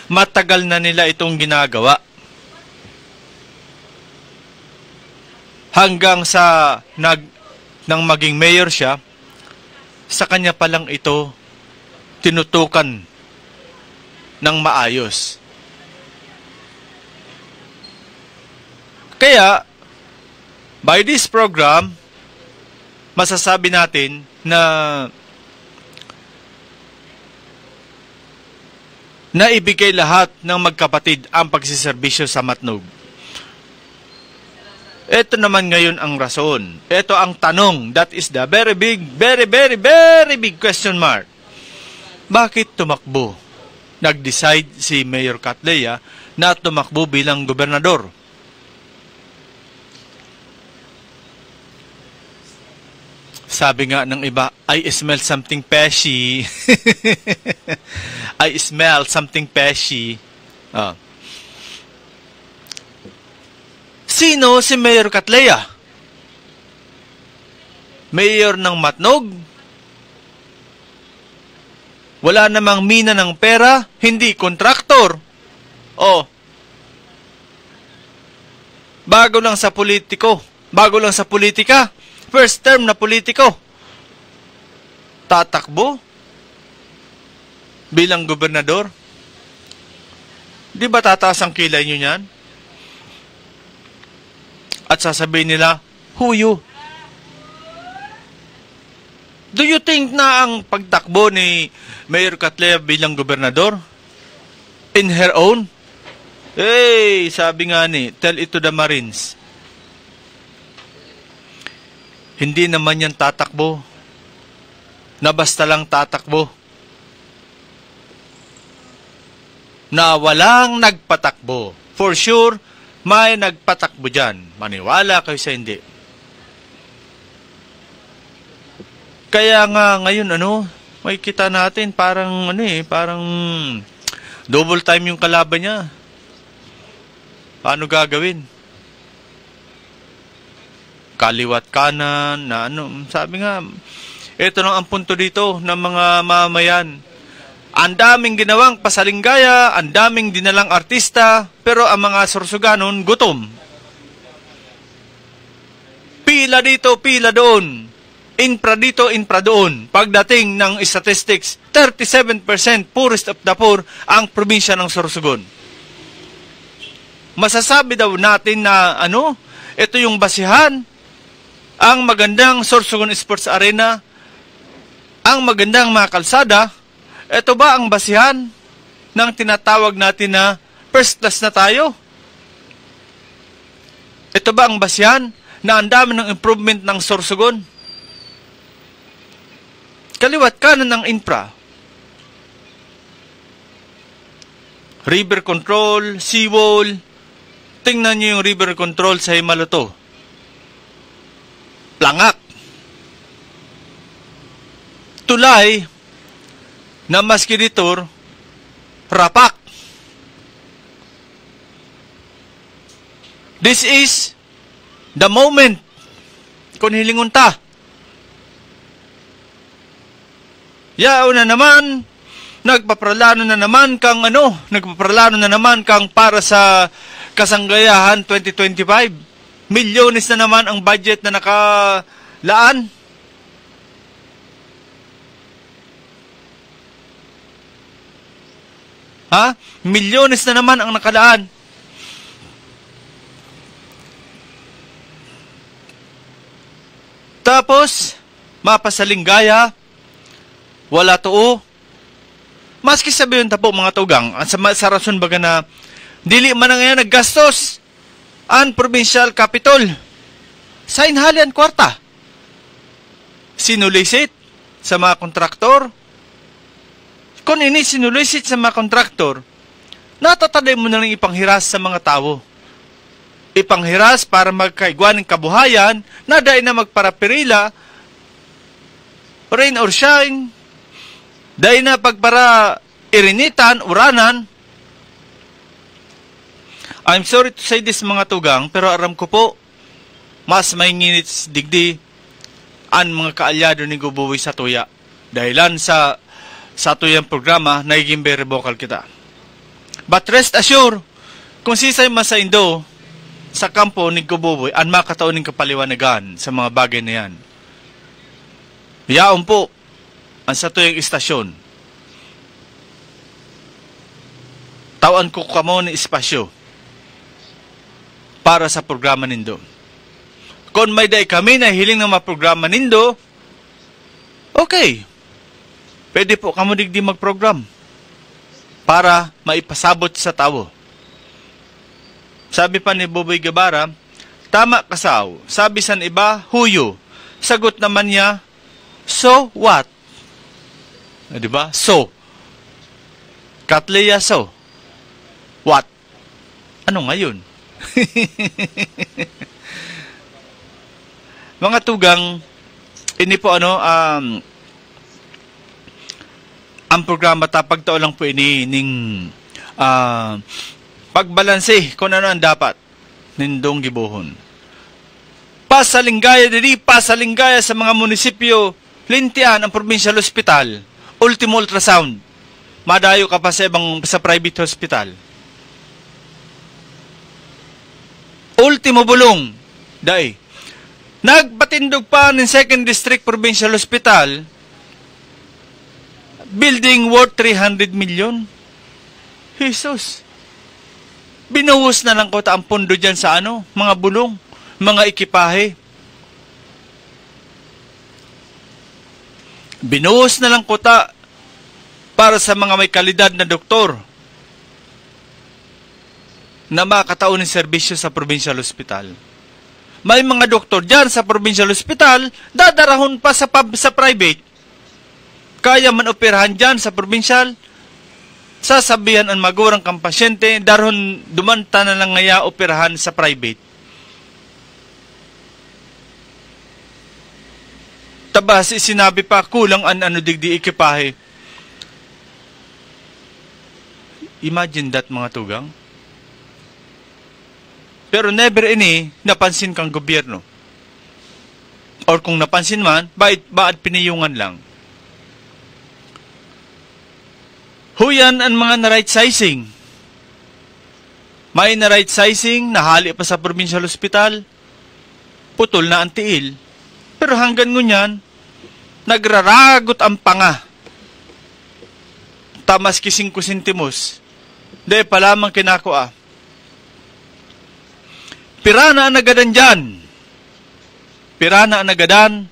matagal na nila itong ginagawa. Hanggang sa nang maging mayor siya, sa kanya pa lang ito tinutukan ng maayos. Kaya, by this program, masasabi natin na naibigay lahat ng magkapatid ang pagsiservisyo sa Matnog. Ito naman ngayon ang rason. Ito ang tanong. That is the very big, very big question mark. Bakit tumakbo? Nag-decide si Mayor Catleya na tumakbo bilang gobernador. Sabi nga ng iba, I smell something fishy. I smell something fishy. Sino si Mayor Catleya? Mayor ng Matnog? Wala namang mina ng pera, hindi kontraktor. Bago lang sa politika. First term na politiko. Tatakbo bilang gobernador. Di ba tataas ang kilay nyo yan? At sasabihin nila, who you? Do you think na ang pagtakbo ni Mayor Catleya bilang gobernador in her own? Sabi nga tell it to the Marines. Hindi naman yan tatakbo. Na basta lang tatakbo. Na walang nagpatakbo. For sure, may nagpatakbo dyan. Maniwala kayo sa hindi. Kaya nga ngayon, may kita natin parang double time yung kalaban niya. Paano gagawin? Kaliwat kanan, sabi nga, ito lang ang punto dito ng mga mamayan. Ang daming ginawang pasalinggaya, ang daming dinalang artista, pero ang mga Sorsoganon, gutom. Pila dito, pila doon. Infra dito, infra doon. Pagdating ng statistics, 37% poorest of the poor ang probinsya ng Sorsogon. Masasabi daw natin na, ito yung basihan, ang magandang Sorsogon Sports Arena, ang magandang mga kalsada. Ito ba ang basihan ng tinatawag natin na first class na tayo? Ito ba ang basihan na ang dami ng improvement ng Sorsogon? Kaliwat kanan ng infra. River control, seawall. Tingnan nyo yung river control sa Himaloto. Plangak. Tulay na maski dito, rapak. This is the moment kung hilingon ta. Yao na naman, nagpapralano na naman kang para sa kasanggayahan 2025. Milyones na naman ang budget na nakalaan. Ha? Milyones na naman ang nakalaan. Tapos, mapasalinggaya, wala to. Maski sabihin ta po mga tugang, sa rason baga na dili man na ngayon naggastos ang provincial capital. Sa inhalian kwarta. Sinulisit sa mga kontraktor. Kung ini sinulisit sa mga kontraktor, natataday mo na lang ipanghiras sa mga tao. Ipanghiras para magkaigwan ng kabuhayan na dahil na magparapirila, rain or shine, dahil na pagpara irinitan, uranan. I'm sorry to say this mga tugang, pero aram ko po, mas may nginit digdi ang mga kaalyado ni Gubuwi sa tuya. Dahilan sa tuyang programa, nagiging very vocal kita. But rest assured, kung sisay masaindo sa kampo ni Gubuwi, ang makataon ng kapaliwanagan sa mga bagay na yan. Yaon po, ang sa tuyang istasyon. Tawan ko kamo ni espasyo para sa programa nindo. Kung may day kami na hiling ng mga programa nindo, okay. Pwede po kamo digdi mag-program para maipasabot sa tao. Sabi pa ni Boboy Gabara, tama kasaw. Sabi san iba, huyo. Sagot naman niya, so what? Diba? So. Katleya so. What? Ano ngayon? Mga tugang, ini po ang programa tapagtao lang po ini ning pagbalanse kung ano ang dapat nindong gibuhon. Pasalinggaya diri, pasalinggaya sa mga munisipyo, lintian ang provincial hospital, ultimo ultrasound. Madayo ka pa sa private hospital. Ultimo bulong, dai. Nagpatindog pa ng 2nd District Provincial Hospital, building worth 300 million. Jesus. Binuhos na lang ko ang pondo dyan sa mga bulong, mga ekipahe. Binuhos na lang ko para sa mga may kalidad na doktor na makataon ng serbisyo sa provincial hospital. May mga doktor dyan sa provincial hospital, dadarahon pa sa private. Kaya man operahan dyan sa provincial, sasabihan ang magurang kang pasyente, darhon dumanta na lang ngaya operahan sa private. Tabas, sinabi pa, kulang ang digdi ekipahe. Imagine that, mga tugang. Pero never napansin kang gobyerno. Or kung napansin man, baad piniyungan lang. Huyan ang mga na-right sizing. May na-right sizing, nahali pa sa provincial hospital, putol na ang tiil. Pero hanggang ngunyan, nagraragot ang panga. Tamas ki 5 sentimos. Dahil pa lamang kinakua. Pirana ang nagadan dyan. Pirana ang nagadan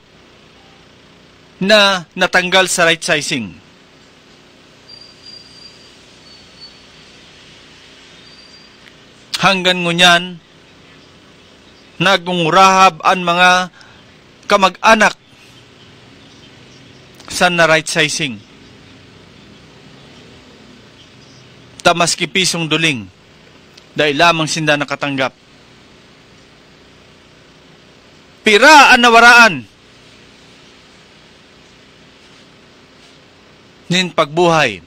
na natanggal sa right sizing. Hanggang ngunyan, nagungurahab ang mga kamag-anak sa na right sizing. Tamaski pisong duling dahil lamang sinda nakatanggap. Pira ang nawaraan nin pagbuhay.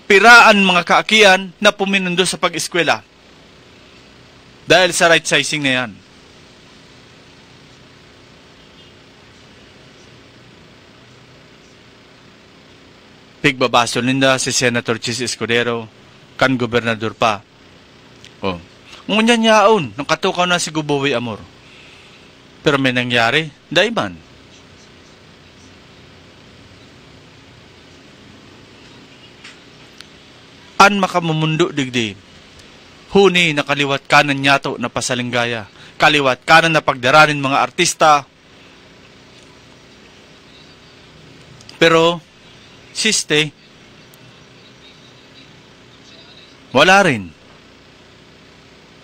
Pira ang mga kaakian na puminundo sa pag-eskwela dahil sa right sizing na yan. Pigbabaso ninda si Senator Chis Escudero, kan gobernador pa. Oh. Ngunyan yaon, nang katukaw na si Gubuwi Amor. Pero may nangyari, daiman. An makamumundo digdi. Huni na kaliwat kanan nyato na pasalinggaya. Kaliwat kanan na pagdaranin mga artista. Pero, siste, wala rin.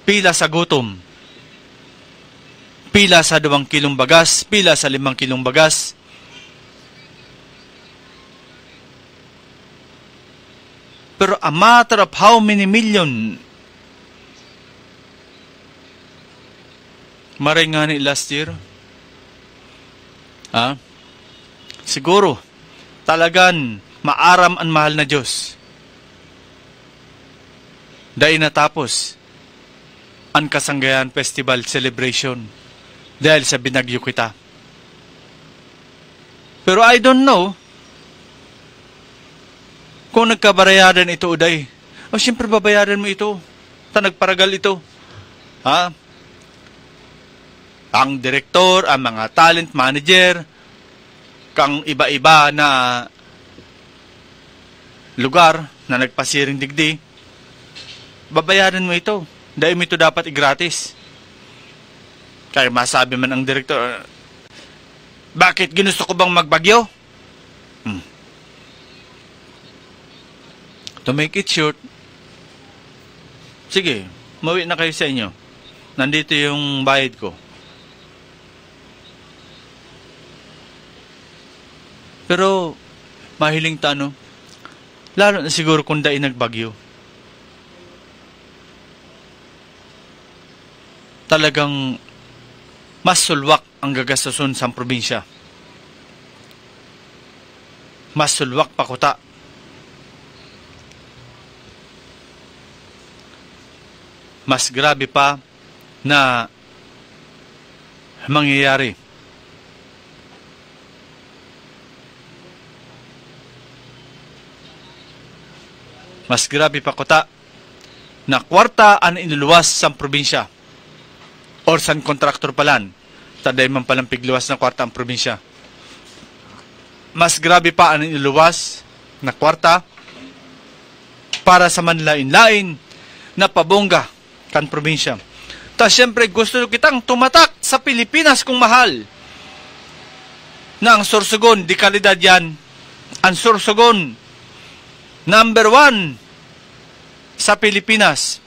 Pila sa gutom. Pila sa 2 kilong bagas. Pila sa 5 kilong bagas. Pero a matter of how many million. Maray nga ni last year. Siguro, talagan maaram ang mahal na Diyos. Dahil natapos ang Kasanggayan Festival Celebration dahil sa binagyo kita. Pero I don't know kung nagkabarayadan ito, Uday. Siyempre babayaran mo ito. Nagparagal ito. Ang direktor, ang mga talent manager, kang iba-iba na lugar na nagpasiring digdi, babayaran mo ito. Dahil mo ito dapat i-gratis. Kaya masabi man ang direktor, bakit ginusto ko bang magbagyo? To make it short, sige, mauwi na kayo sa inyo. Nandito yung bayad ko. Pero, mahiling tano, lalo na siguro kung dahil nagbagyo. Talagang mas sulwak ang gagastuson sa probinsya. Mas sulwak pakuta. Mas grabe pa na mangyayari. Mas grabe pa kuta na kwarta ang inuluwas sa probinsya or san kontraktor palan. Taday man palang pigluwas na kwarta ang probinsya. Mas grabe pa ang inuluwas na kwarta para sa manlain-lain na pabongga kan probinsya. Ta siyempre gusto kitang tumatak sa Pilipinas kung mahal. Na ang Sorsogon, di kalidad yan. Ang Sorsogon, number 1 sa Pilipinas.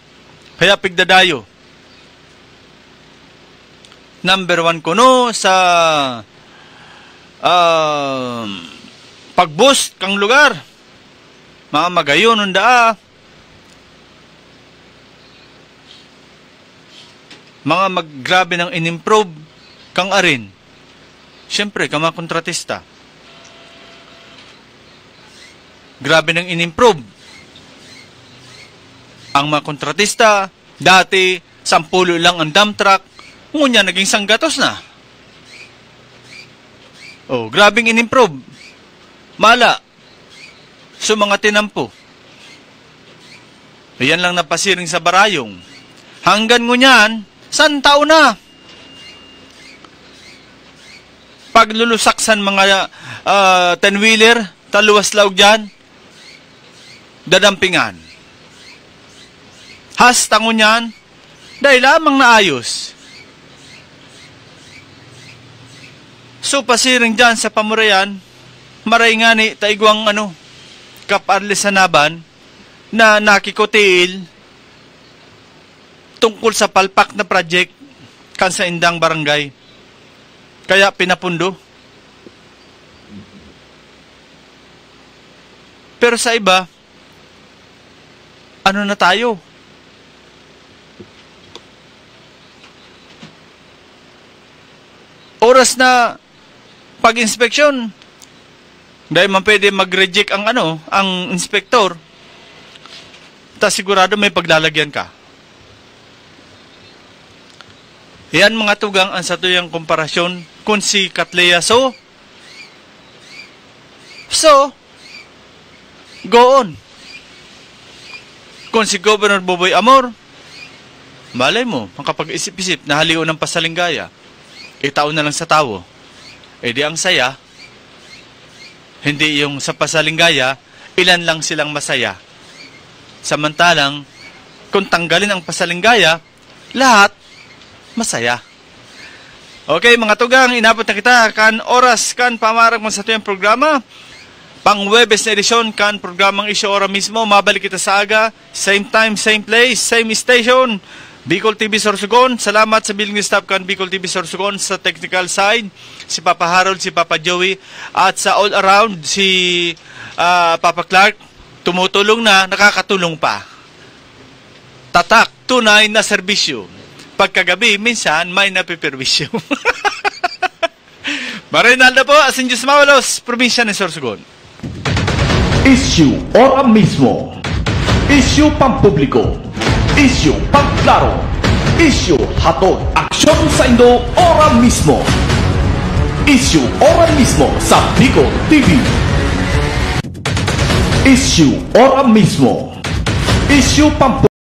Kaya pigdadayo. Number 1 kuno sa pag-boost kang lugar. Mga magayon daa. Mga maggrabe ng in-improve kang arin. Siyempre, ka mga kontratista. Grabe ng in-improve. Ang mga kontratista, dati, 10 lang ang dump truck, ngunya naging sanggatos na. Grabing in-improve. Mala. So, mga tinampo. Ayan lang napasiring sa barayong. Hanggan ngunyan, san tao na? Paglulusak san mga 10-wheeler, taluwas laog dyan, dadampingan. Hastangon yan, dahil lamang naayos. So, pasiring dyan sa pamurayan, maray nga ni taigwang kaparlisanaban na nakikotil tungkol sa palpak na project kan sa indang barangay. Kaya pinapundo. Pero sa iba, ano na tayo? Oras na pag-inspeksyon, dahil man pwede mag-reject ang inspektor, ta sigurado may paglalagyan ka. Yan mga tugang ang satuyang komparasyon kung si Katleya so go on. Kung si Governor Boboy Amor, malay mo, makapag-isip-isip na haliw ng pasalinggaya, itaon na lang sa tao. Di ang saya, hindi yung sa pasalinggaya, ilan lang silang masaya. Samantalang, kung tanggalin ang pasalinggaya, lahat masaya. Okay, mga tugang, inabot na kita kan oras kan pamarag man sa tuyang programa. Pang Webes na edisyon kan programang Isyu Ora Mismo. Mabalik kita sa aga, same time, same place, same station. Bicol TV Sorsogon. Salamat sa billing staff kan Bicol TV Sorsogon sa technical side. Si Papa Harold, si Papa Joey, at sa all around si Papa Clark. Tumutulong na, nakakatulong pa. Tatak, tunay na serbisyo. Pagkagabi, minsan may napiperwisyo. Marinaldo po, Asin Diyos Mawalos, Probinsya ng Sorsogon. Isyu Ora Mismo. Isyu pampubliko. Isyu pangklaro. Isyu hatod aksyon sa Indo Ora Mismo. Isyu Ora Mismo sa Bicol TV. Isyu Ora Mismo. Isyu pampubliko.